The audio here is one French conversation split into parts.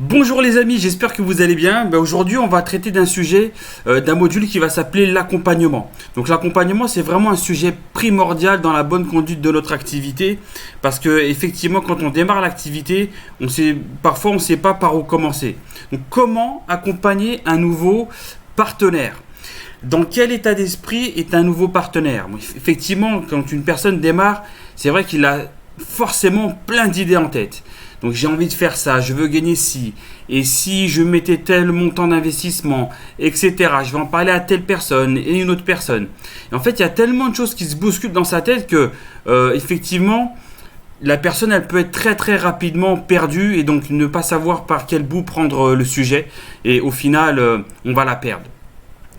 Bonjour les amis, j'espère que vous allez bien. Aujourd'hui, on va traiter d'un sujet, d'un module qui va s'appeler l'accompagnement. Donc l'accompagnement, c'est vraiment un sujet primordial dans la bonne conduite de notre activité parce que effectivement, quand on démarre l'activité, parfois on ne sait pas par où commencer. Donc comment accompagner un nouveau partenaire? Dans quel état d'esprit est un nouveau partenaire? Effectivement, quand une personne démarre, c'est vrai qu'il a forcément plein d'idées en tête. Donc j'ai envie de faire ça, je veux gagner ci, et si je mettais tel montant d'investissement, etc. Je vais en parler à telle personne et une autre personne. Et en fait, il y a tellement de choses qui se bousculent dans sa tête que, effectivement, la personne, elle peut être très très rapidement perdue et donc ne pas savoir par quel bout prendre le sujet. Et au final, on va la perdre.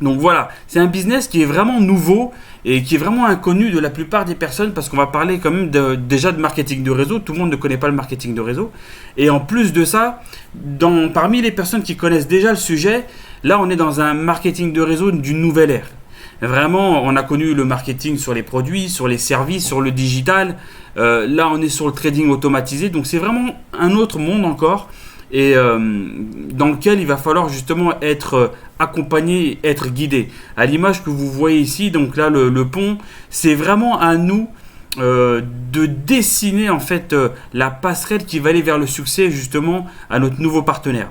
Donc voilà, c'est un business qui est vraiment nouveau et qui est vraiment inconnu de la plupart des personnes parce qu'on va parler quand même déjà de marketing de réseau. Tout le monde ne connaît pas le marketing de réseau. Et en plus de ça, parmi les personnes qui connaissent déjà le sujet, là on est dans un marketing de réseau d'une nouvelle ère. Vraiment, on a connu le marketing sur les produits, sur les services, sur le digital. Là on est sur le trading automatisé. Donc c'est vraiment un autre monde encore. Et dans lequel il va falloir justement être accompagné, être guidé. À l'image que vous voyez ici, donc là le pont, c'est vraiment à nous de dessiner en fait la passerelle qui va aller vers le succès justement à notre nouveau partenaire.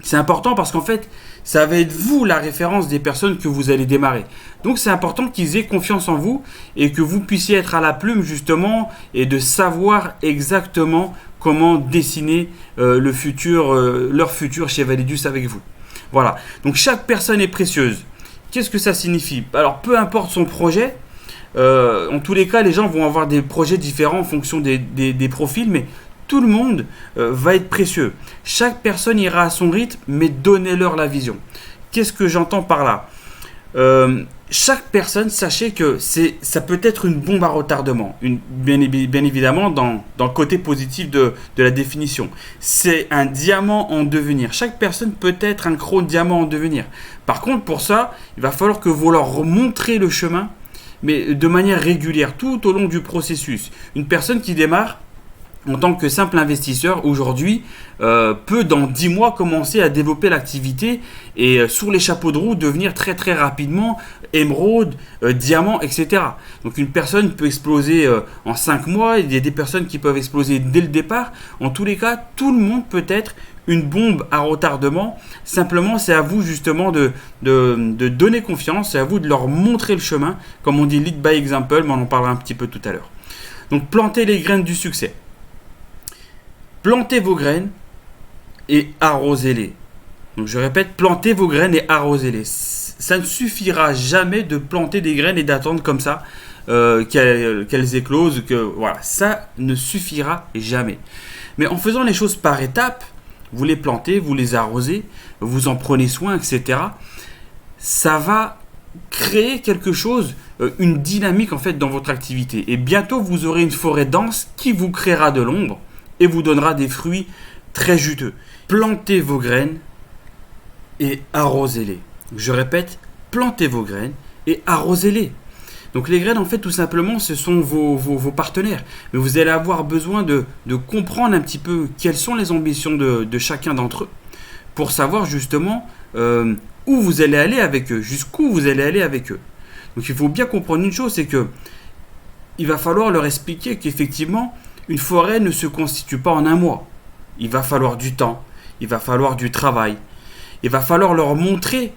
C'est important parce qu'en fait, ça va être vous la référence des personnes que vous allez démarrer. Donc c'est important qu'ils aient confiance en vous et que vous puissiez être à la plume justement et de savoir exactement comment dessiner leur futur chez Validus avec vous. Voilà, donc chaque personne est précieuse. Qu'est-ce que ça signifie? Alors peu importe son projet, en tous les cas les gens vont avoir des projets différents en fonction des profils, mais tout le monde va être précieux. Chaque personne ira à son rythme, mais donnez-leur la vision. Qu'est-ce que j'entends par là? Chaque personne, sachez que ça peut être une bombe à retardement, bien évidemment dans le côté positif de la définition. C'est un diamant en devenir. Chaque personne peut être un gros diamant en devenir. Par contre, pour ça, il va falloir que vous leur montrez le chemin, mais de manière régulière, tout au long du processus. Une personne qui démarre en tant que simple investisseur aujourd'hui peut dans 10 mois commencer à développer l'activité et sous les chapeaux de roue devenir très très rapidement émeraude, diamant, etc. Donc une personne peut exploser en 5 mois, il y a des personnes qui peuvent exploser dès le départ. En tous les cas, tout le monde peut être une bombe à retardement. Simplement, c'est à vous justement de donner confiance, c'est à vous de leur montrer le chemin. Comme on dit, lead by example, mais on en parlera un petit peu tout à l'heure. Donc plantez les graines du succès. Plantez vos graines et arrosez-les. Donc je répète, plantez vos graines et arrosez-les. Ça ne suffira jamais de planter des graines et d'attendre comme ça qu'elles éclosent. Voilà, ça ne suffira jamais. Mais en faisant les choses par étapes, vous les plantez, vous les arrosez, vous en prenez soin, etc. Ça va créer quelque chose, une dynamique en fait dans votre activité. Et bientôt vous aurez une forêt dense qui vous créera de l'ombre et vous donnera des fruits très juteux. Plantez vos graines et arrosez-les. Je répète, plantez vos graines et arrosez-les. Donc les graines, en fait, tout simplement, ce sont vos partenaires. Mais vous allez avoir besoin de comprendre un petit peu quelles sont les ambitions de chacun d'entre eux pour savoir justement où vous allez aller avec eux, jusqu'où vous allez aller avec eux. Donc il faut bien comprendre une chose, c'est que il va falloir leur expliquer qu'effectivement, une forêt ne se constitue pas en un mois. Il va falloir du temps, il va falloir du travail. Il va falloir leur montrer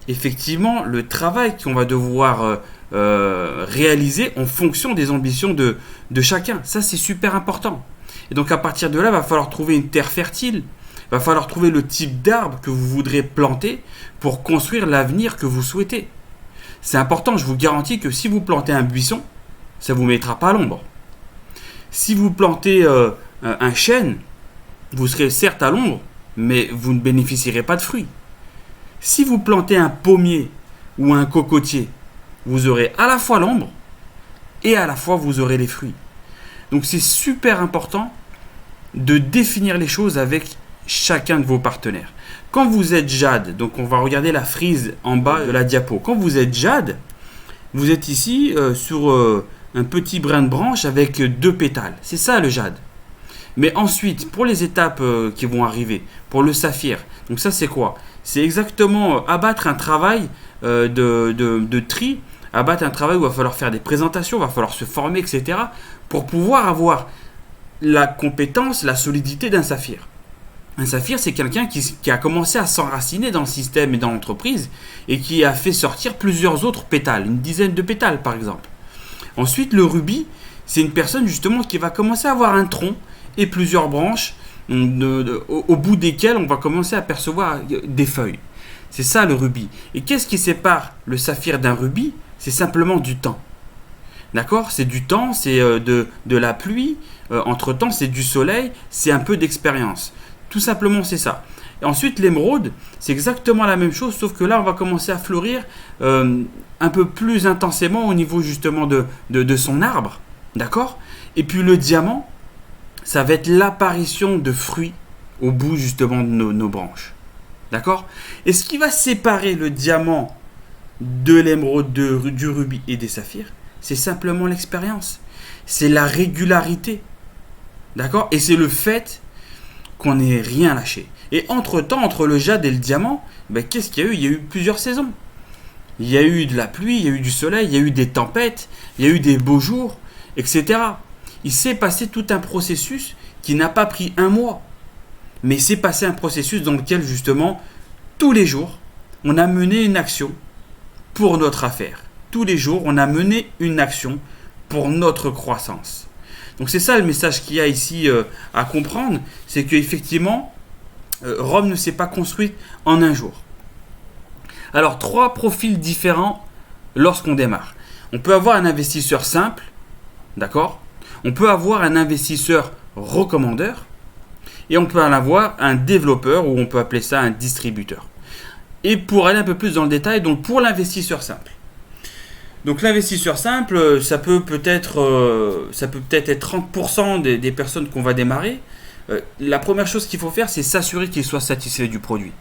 effectivement le travail qu'on va devoir réaliser en fonction des ambitions de chacun. Ça, c'est super important. Et donc à partir de là, il va falloir trouver une terre fertile. Il va falloir trouver le type d'arbre que vous voudrez planter pour construire l'avenir que vous souhaitez. C'est important, je vous garantis que si vous plantez un buisson, ça ne vous mettra pas à l'ombre. Si vous plantez un chêne, vous serez certes à l'ombre, mais vous ne bénéficierez pas de fruits. Si vous plantez un pommier ou un cocotier, vous aurez à la fois l'ombre et à la fois vous aurez les fruits. Donc c'est super important de définir les choses avec chacun de vos partenaires. Quand vous êtes jade, donc on va regarder la frise en bas de la diapo. Quand vous êtes jade, vous êtes ici sur un petit brin de branche avec 2 pétales. C'est ça le jade. Mais ensuite, pour les étapes qui vont arriver, pour le saphir, donc ça c'est quoi? C'est exactement abattre un travail de tri, abattre un travail où il va falloir faire des présentations, il va falloir se former, etc. pour pouvoir avoir la compétence, la solidité d'un saphir. Un saphir, c'est quelqu'un qui a commencé à s'enraciner dans le système et dans l'entreprise et qui a fait sortir plusieurs autres pétales, une dizaine de pétales par exemple. Ensuite, le rubis, c'est une personne justement qui va commencer à avoir un tronc et plusieurs branches au bout desquelles on va commencer à percevoir des feuilles. C'est ça le rubis. Et qu'est-ce qui sépare le saphir d'un rubis? C'est simplement du temps. D'accord? C'est du temps, c'est de la pluie, entre-temps c'est du soleil, c'est un peu d'expérience. Tout simplement c'est ça. Et ensuite l'émeraude, c'est exactement la même chose, sauf que là on va commencer à fleurir un peu plus intensément au niveau justement de son arbre. D'accord? Et puis le diamant, ça va être l'apparition de fruits au bout justement de nos branches. D'accord? Et ce qui va séparer le diamant de l'émeraude, du rubis et des saphirs, c'est simplement l'expérience. C'est la régularité. D'accord? Et c'est le fait qu'on n'ait rien lâché. Et entre-temps, entre le jade et le diamant, qu'est-ce qu'il y a eu? Il y a eu plusieurs saisons. Il y a eu de la pluie, il y a eu du soleil, il y a eu des tempêtes, il y a eu des beaux jours, etc. Il s'est passé tout un processus qui n'a pas pris un mois. Mais il s'est passé un processus dans lequel, justement, tous les jours, on a mené une action pour notre affaire. Tous les jours, on a mené une action pour notre croissance. Donc c'est ça le message qu'il y a ici à comprendre, c'est qu'effectivement, Rome ne s'est pas construite en un jour. Alors, 3 profils différents lorsqu'on démarre. On peut avoir un investisseur simple, d'accord? On peut avoir un investisseur recommandeur, et on peut en avoir un développeur, ou on peut appeler ça un distributeur. Et pour aller un peu plus dans le détail, donc pour l'investisseur simple. Donc l'investisseur simple, ça peut peut-être être 30% des personnes qu'on va démarrer. La première chose qu'il faut faire, c'est s'assurer qu'il soit satisfait du produit.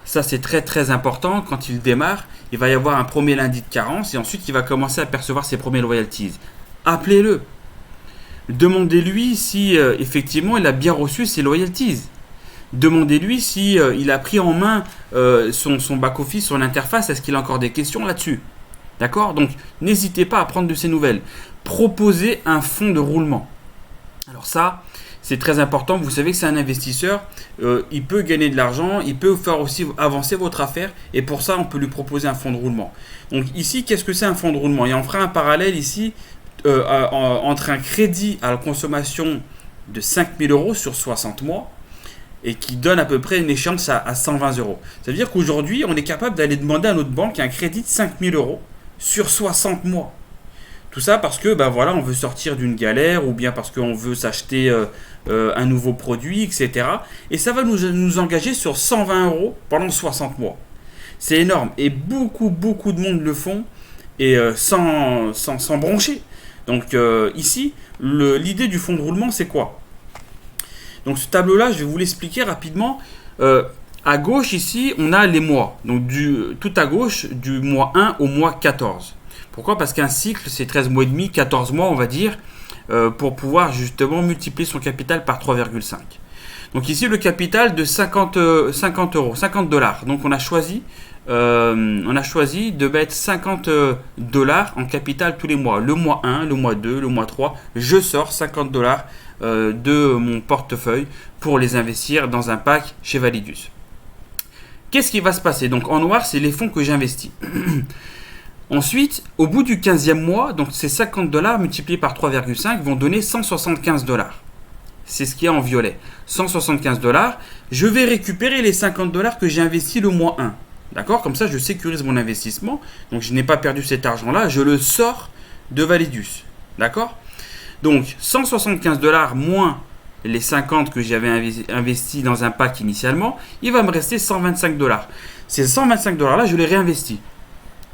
Ça, c'est très très important. Quand il démarre, il va y avoir un premier lundi de carence et ensuite il va commencer à percevoir ses premiers royalties. Appelez-le. Demandez-lui si effectivement il a bien reçu ses loyalties. Demandez-lui si il a pris en main son back-office, son interface. Est-ce qu'il a encore des questions là-dessus? D'accord? Donc, n'hésitez pas à prendre de ses nouvelles. Proposez un fonds de roulement. Alors ça, c'est très important. Vous savez que c'est un investisseur. Il peut gagner de l'argent. Il peut faire aussi avancer votre affaire. Et pour ça, on peut lui proposer un fonds de roulement. Donc ici, qu'est-ce que c'est un fonds de roulement? Et on fera un parallèle ici entre un crédit à la consommation de 5 000 euros sur 60 mois et qui donne à peu près une échéance à 120 euros. Ça veut dire qu'aujourd'hui, on est capable d'aller demander à notre banque un crédit de 5 000 euros sur 60 mois. Tout ça parce que on veut sortir d'une galère ou bien parce qu'on veut s'acheter un nouveau produit, etc. Et ça va nous engager sur 120 euros pendant 60 mois. C'est énorme. Et beaucoup de monde le font et sans broncher. Donc ici, l'idée du fonds de roulement, c'est quoi? Donc ce tableau-là, je vais vous l'expliquer rapidement. À gauche, ici, on a les mois. Donc tout à gauche, du mois 1 au mois 14. Pourquoi? Parce qu'un cycle, c'est 13 mois et demi, 14 mois, on va dire, pour pouvoir justement multiplier son capital par 3,5. Donc ici, le capital de 50 euros, 50 dollars. Donc on a choisi de mettre 50 dollars en capital tous les mois. Le mois 1, le mois 2, le mois 3, je sors 50 dollars de mon portefeuille pour les investir dans un pack chez Validus. Qu'est-ce qui va se passer? Donc en noir, c'est les fonds que j'investis. Ensuite, au bout du 15e mois, donc ces 50 dollars multipliés par 3,5 vont donner 175 dollars. C'est ce qu'il y a en violet. 175 dollars. Je vais récupérer les 50 dollars que j'ai investis le mois 1. D'accord? Comme ça, je sécurise mon investissement. Donc, je n'ai pas perdu cet argent-là. Je le sors de Validus. D'accord? Donc, 175 dollars moins les 50 que j'avais investi dans un pack initialement, il va me rester 125 dollars. Ces 125 dollars-là, je les réinvestis.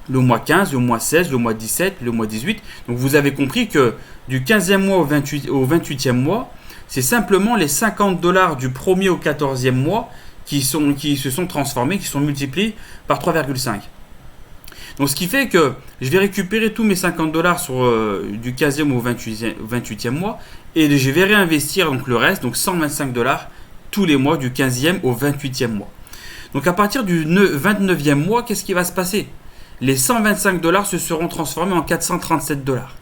Le mois 15, le mois 16, le mois 17, le mois 18. Donc, vous avez compris que du 15e mois au 28e mois, c'est simplement les 50 dollars du 1er au 14e mois qui se sont transformés, qui sont multipliés par 3,5. Donc ce qui fait que je vais récupérer tous mes 50 dollars sur du 15e au 28e mois et je vais réinvestir donc le reste, donc 125 dollars tous les mois du 15e au 28e mois. Donc à partir du 29e mois, qu'est-ce qui va se passer? Les 125 dollars se seront transformés en 437 dollars.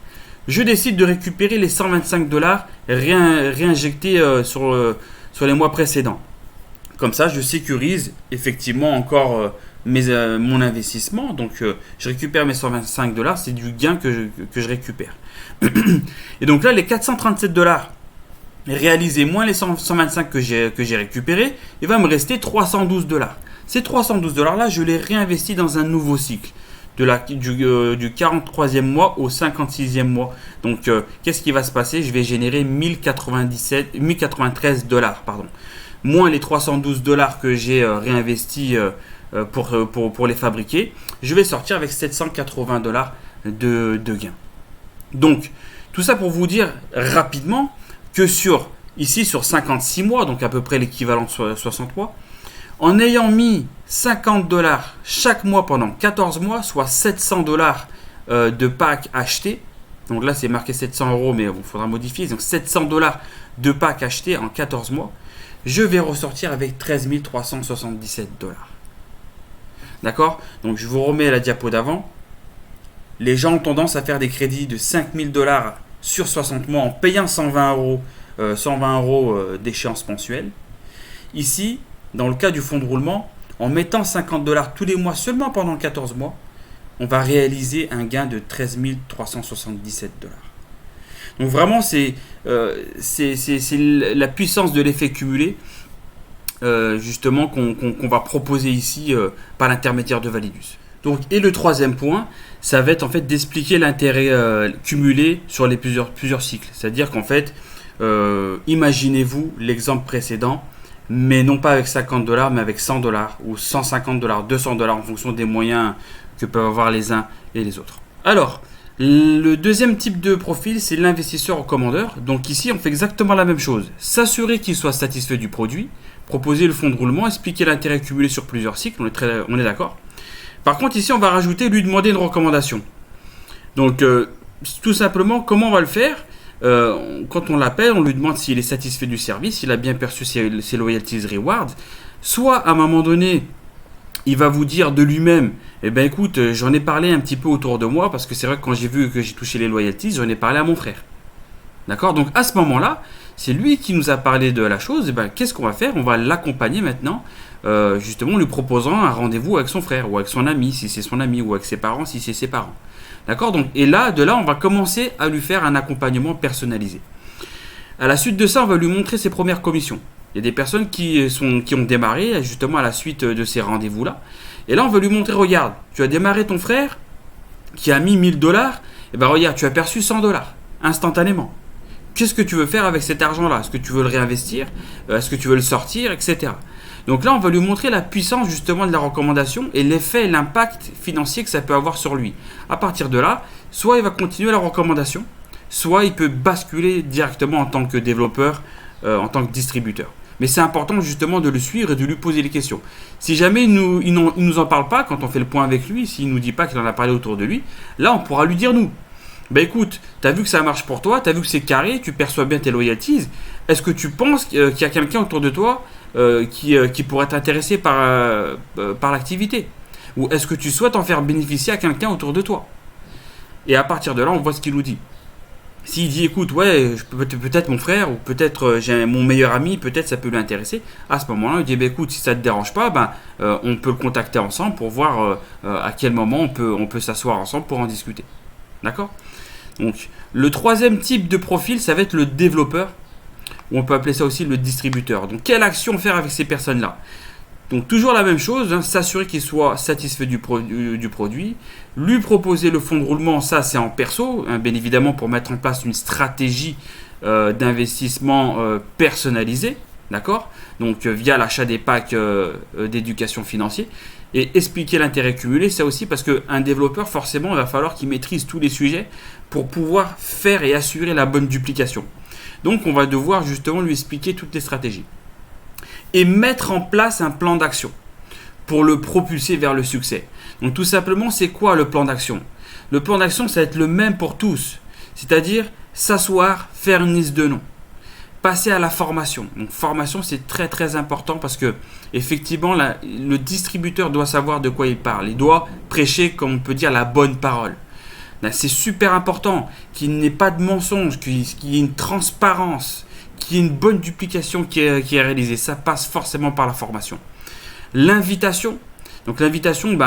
Je décide de récupérer les 125 dollars réinjectés sur les mois précédents. Comme ça, je sécurise effectivement encore mon investissement. Donc, je récupère mes 125 dollars. C'est du gain que je récupère. Et donc là, les 437 dollars réalisés moins les 125 que j'ai récupérés, il va me rester 312 dollars. Ces 312 dollars-là, je les réinvestis dans un nouveau cycle. Du 43e mois au 56e mois. Donc, qu'est-ce qui va se passer? Je vais générer 1093 dollars. Moins les 312 dollars que j'ai réinvestis pour les fabriquer, je vais sortir avec 780 dollars de gain. Donc, tout ça pour vous dire rapidement que ici sur 56 mois, donc à peu près l'équivalent de 60 mois, en ayant mis 50 dollars chaque mois pendant 14 mois, soit 700 dollars de pack achetés. Donc là, c'est marqué 700 euros, mais il faudra modifier. Donc 700 dollars de pack achetés en 14 mois. Je vais ressortir avec 13 377 dollars. D'accord? Donc je vous remets la diapo d'avant. Les gens ont tendance à faire des crédits de 5000 dollars sur 60 mois en payant 120 euros d'échéance mensuelle. Ici, dans le cas du fonds de roulement, en mettant 50 dollars tous les mois seulement pendant 14 mois, on va réaliser un gain de 13 377 dollars. Donc vraiment, c'est la puissance de l'effet cumulé, justement, qu'on va proposer ici par l'intermédiaire de Validus. Donc, et le troisième point, ça va être en fait d'expliquer l'intérêt cumulé sur les plusieurs cycles. C'est-à-dire qu'en fait, imaginez-vous l'exemple précédent, mais non pas avec 50 dollars, mais avec 100 dollars ou 150 dollars, 200 dollars en fonction des moyens que peuvent avoir les uns et les autres. Alors, le deuxième type de profil, c'est l'investisseur recommandeur. Donc ici, on fait exactement la même chose. S'assurer qu'il soit satisfait du produit, proposer le fonds de roulement, expliquer l'intérêt cumulé sur plusieurs cycles, on est d'accord. Par contre, ici, on va rajouter, lui demander une recommandation. Donc, tout simplement, comment on va le faire? Quand on l'appelle, on lui demande s'il est satisfait du service, s'il a bien perçu ses loyalties rewards. Soit, à un moment donné, il va vous dire de lui-même, eh ben écoute, j'en ai parlé un petit peu autour de moi, parce que c'est vrai que quand j'ai vu que j'ai touché les loyalties, j'en ai parlé à mon frère. D'accord? Donc à ce moment-là, c'est lui qui nous a parlé de la chose, et ben qu'est-ce qu'on va faire? On va l'accompagner maintenant, justement en lui proposant un rendez-vous avec son frère, ou avec son ami, si c'est son ami, ou avec ses parents, si c'est ses parents. D'accord? Donc, et là, on va commencer à lui faire un accompagnement personnalisé. À la suite de ça, on va lui montrer ses premières commissions. Il y a des personnes qui ont démarré justement à la suite de ces rendez-vous-là. Et là, on va lui montrer, regarde, tu as démarré ton frère qui a mis 1000 dollars. Et ben regarde, tu as perçu 100 dollars instantanément. Qu'est-ce que tu veux faire avec cet argent-là? Est-ce que tu veux le réinvestir? Est-ce que tu veux le sortir? Etc. Donc là, on va lui montrer la puissance justement de la recommandation et l'effet et l'impact financier que ça peut avoir sur lui. À partir de là, soit il va continuer la recommandation, soit il peut basculer directement en tant que développeur, en tant que distributeur. Mais c'est important justement de le suivre et de lui poser les questions. Si jamais il nous en parle pas, quand on fait le point avec lui, s'il nous dit pas qu'il en a parlé autour de lui, là on pourra lui dire nous. Ben écoute, tu as vu que ça marche pour toi, tu as vu que c'est carré, tu perçois bien tes loyalties. Est-ce que tu penses qu'il y a quelqu'un autour de toi qui pourrait t'intéresser par l'activité? Ou est-ce que tu souhaites en faire bénéficier à quelqu'un autour de toi? Et à partir de là, on voit ce qu'il nous dit. S'il dit écoute, ouais, peut-être mon frère ou peut-être j'ai mon meilleur ami, peut-être ça peut lui intéresser. À ce moment-là, il dit écoute, si ça te dérange pas, on peut le contacter ensemble pour voir à quel moment on peut s'asseoir ensemble pour en discuter. D'accord? Donc, le troisième type de profil, ça va être le développeur, ou on peut appeler ça aussi le distributeur. Donc, quelle action faire avec ces personnes-là? Donc, toujours la même chose, s'assurer qu'il soit satisfait du produit, lui proposer le fonds de roulement, ça c'est en perso, bien évidemment pour mettre en place une stratégie d'investissement personnalisée, d'accord? Donc, via l'achat des packs d'éducation financière. Et expliquer l'intérêt cumulé, ça aussi parce qu'un développeur, forcément, il va falloir qu'il maîtrise tous les sujets pour pouvoir faire et assurer la bonne duplication. Donc, on va devoir justement lui expliquer toutes les stratégies. Et mettre en place un plan d'action pour le propulser vers le succès. Donc tout simplement, c'est quoi le plan d'action? Le plan d'action, ça va être le même pour tous. C'est-à-dire s'asseoir, faire une liste de noms. Passer à la formation. Donc formation, c'est très très important parce que effectivement, le distributeur doit savoir de quoi il parle. Il doit prêcher, comme on peut dire, la bonne parole. Là, c'est super important qu'il n'y ait pas de mensonge, qu'il y ait une transparence, qu'il y ait une bonne duplication qui est réalisée. Ça passe forcément par la formation. L'invitation. Donc l'invitation,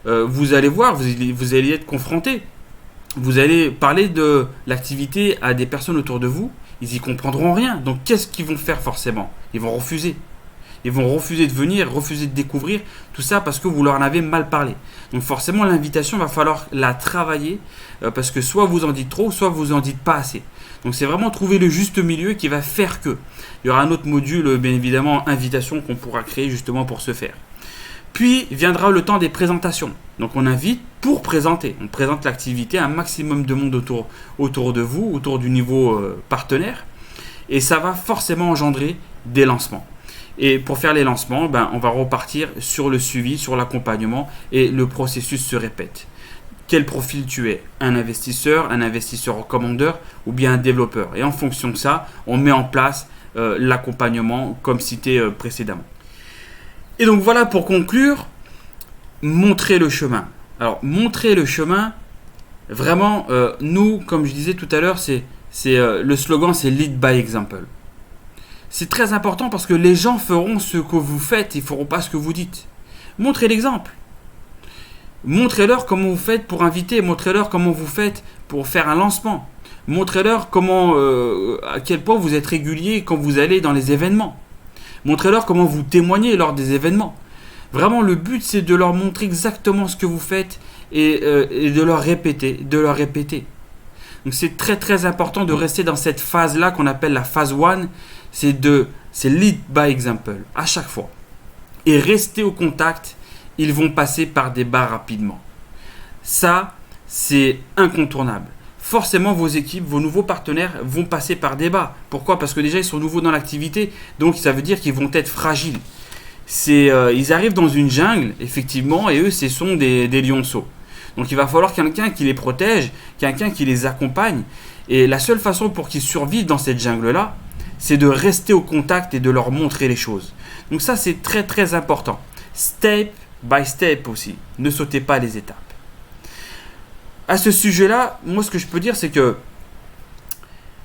vous allez voir, vous allez être confronté. Vous allez parler de l'activité à des personnes autour de vous. Ils y comprendront rien. Donc qu'est-ce qu'ils vont faire forcément? Ils vont refuser. Ils vont refuser de venir, refuser de découvrir tout ça parce que vous leur en avez mal parlé. Donc forcément l'invitation, il va falloir la travailler parce que soit vous en dites trop, soit vous en dites pas assez. Donc c'est vraiment trouver le juste milieu qui va faire que. Il y aura un autre module, bien évidemment, invitation qu'on pourra créer justement pour ce faire. Puis viendra le temps des présentations. Donc on invite pour présenter. On présente l'activité à un maximum de monde autour de vous, autour du niveau partenaire. Et ça va forcément engendrer des lancements. Et pour faire les lancements, on va repartir sur le suivi, sur l'accompagnement et le processus se répète. Quel profil tu es? Un investisseur recommandeur ou bien un développeur? Et en fonction de ça, on met en place l'accompagnement comme cité précédemment. Et donc voilà pour conclure, montrer le chemin. Alors montrer le chemin, vraiment, nous, comme je disais tout à l'heure, le slogan c'est Lead by Example. C'est très important parce que les gens feront ce que vous faites, ils ne feront pas ce que vous dites. Montrez l'exemple. Montrez-leur comment vous faites pour inviter, montrez-leur comment vous faites pour faire un lancement. Montrez-leur à quel point vous êtes régulier quand vous allez dans les événements. Montrez-leur comment vous témoignez lors des événements. Vraiment, le but, c'est de leur montrer exactement ce que vous faites et de leur répéter, Donc, c'est très, très important de rester dans cette phase-là qu'on appelle la phase 1. C'est lead by example, à chaque fois. Et rester au contact, ils vont passer par des bas rapidement. Ça, c'est incontournable. Forcément, vos équipes, vos nouveaux partenaires vont passer par des bas. Pourquoi? Parce que déjà, ils sont nouveaux dans l'activité. Donc, ça veut dire qu'ils vont être fragiles. Ils arrivent dans une jungle, effectivement, et eux, ce sont des lionceaux. Donc, il va falloir quelqu'un qui les protège, quelqu'un qui les accompagne. Et la seule façon pour qu'ils survivent dans cette jungle-là, c'est de rester au contact et de leur montrer les choses. Donc, ça, c'est très, très important. Step by step aussi. Ne sautez pas les étapes. À ce sujet-là, moi, ce que je peux dire, c'est que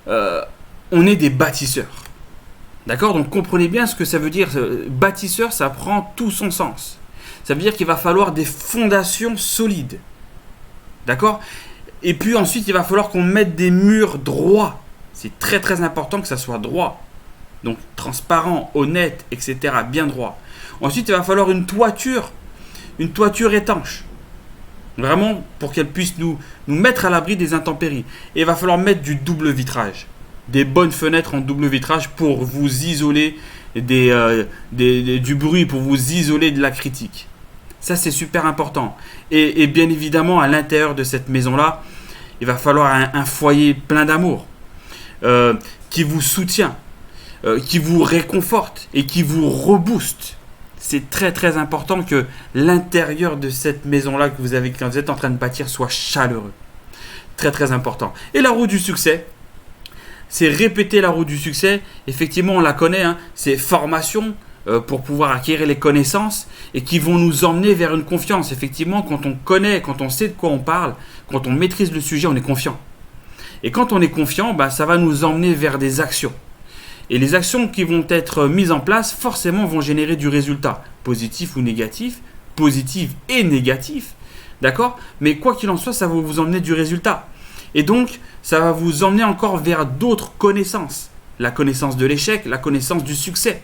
on est des bâtisseurs. D'accord? Donc, comprenez bien ce que ça veut dire. Bâtisseur, ça prend tout son sens. Ça veut dire qu'il va falloir des fondations solides. D'accord? Et puis ensuite, il va falloir qu'on mette des murs droits. C'est très, très important que ça soit droit. Donc, transparent, honnête, etc. Bien droit. Ensuite, il va falloir une toiture étanche. Vraiment pour qu'elle puisse nous mettre à l'abri des intempéries. Et il va falloir mettre du double vitrage. Des bonnes fenêtres en double vitrage pour vous isoler du bruit, pour vous isoler de la critique. Ça, c'est super important. Et bien évidemment, à l'intérieur de cette maison-là, il va falloir un foyer plein d'amour, qui vous soutient, qui vous réconforte et qui vous rebooste. C'est très très important que l'intérieur de cette maison-là que vous êtes en train de bâtir soit chaleureux. Très très important. Et la roue du succès, c'est répéter la roue du succès. Effectivement, on la connaît, c'est formation pour pouvoir acquérir les connaissances et qui vont nous emmener vers une confiance. Effectivement, quand on connaît, quand on sait de quoi on parle, quand on maîtrise le sujet, on est confiant. Et quand on est confiant, ça va nous emmener vers des actions. Et les actions qui vont être mises en place, forcément, vont générer du résultat, positif ou négatif, positif et négatif, d'accord? Mais quoi qu'il en soit, ça va vous emmener du résultat. Et donc, ça va vous emmener encore vers d'autres connaissances. La connaissance de l'échec, la connaissance du succès.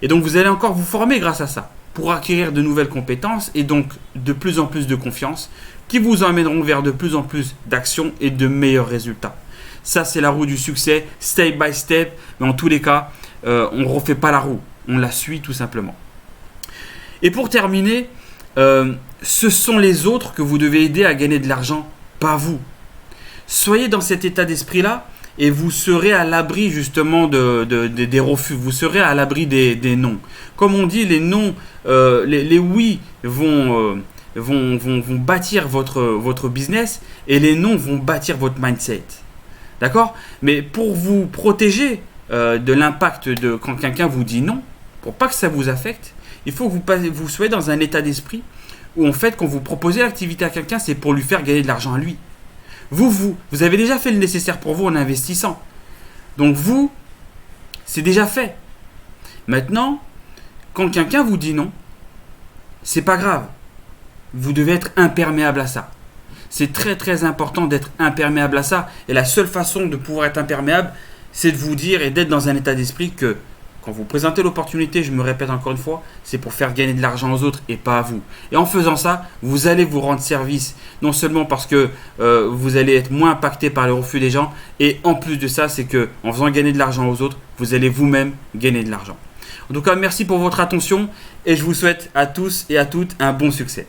Et donc, vous allez encore vous former grâce à ça, pour acquérir de nouvelles compétences et donc de plus en plus de confiance, qui vous emmèneront vers de plus en plus d'actions et de meilleurs résultats. Ça, c'est la roue du succès, step by step. Mais en tous les cas, on ne refait pas la roue. On la suit tout simplement. Et pour terminer, ce sont les autres que vous devez aider à gagner de l'argent, pas vous. Soyez dans cet état d'esprit-là et vous serez à l'abri justement des refus, vous serez à l'abri des non. Comme on dit, les non, les oui vont bâtir votre business et les non vont bâtir votre mindset. D'accord? Mais pour vous protéger de l'impact de quand quelqu'un vous dit non, pour pas que ça vous affecte, il faut que vous soyez dans un état d'esprit où en fait quand vous proposez l'activité à quelqu'un, c'est pour lui faire gagner de l'argent à lui. Vous avez déjà fait le nécessaire pour vous en investissant. Donc c'est déjà fait. Maintenant, quand quelqu'un vous dit non, c'est pas grave. Vous devez être imperméable à ça. C'est très très important d'être imperméable à ça. Et la seule façon de pouvoir être imperméable, c'est de vous dire et d'être dans un état d'esprit que quand vous présentez l'opportunité, je me répète encore une fois, c'est pour faire gagner de l'argent aux autres et pas à vous. Et en faisant ça, vous allez vous rendre service, non seulement parce que vous allez être moins impacté par le refus des gens, et en plus de ça, c'est que en faisant gagner de l'argent aux autres, vous allez vous-même gagner de l'argent. En tout cas, merci pour votre attention et je vous souhaite à tous et à toutes un bon succès.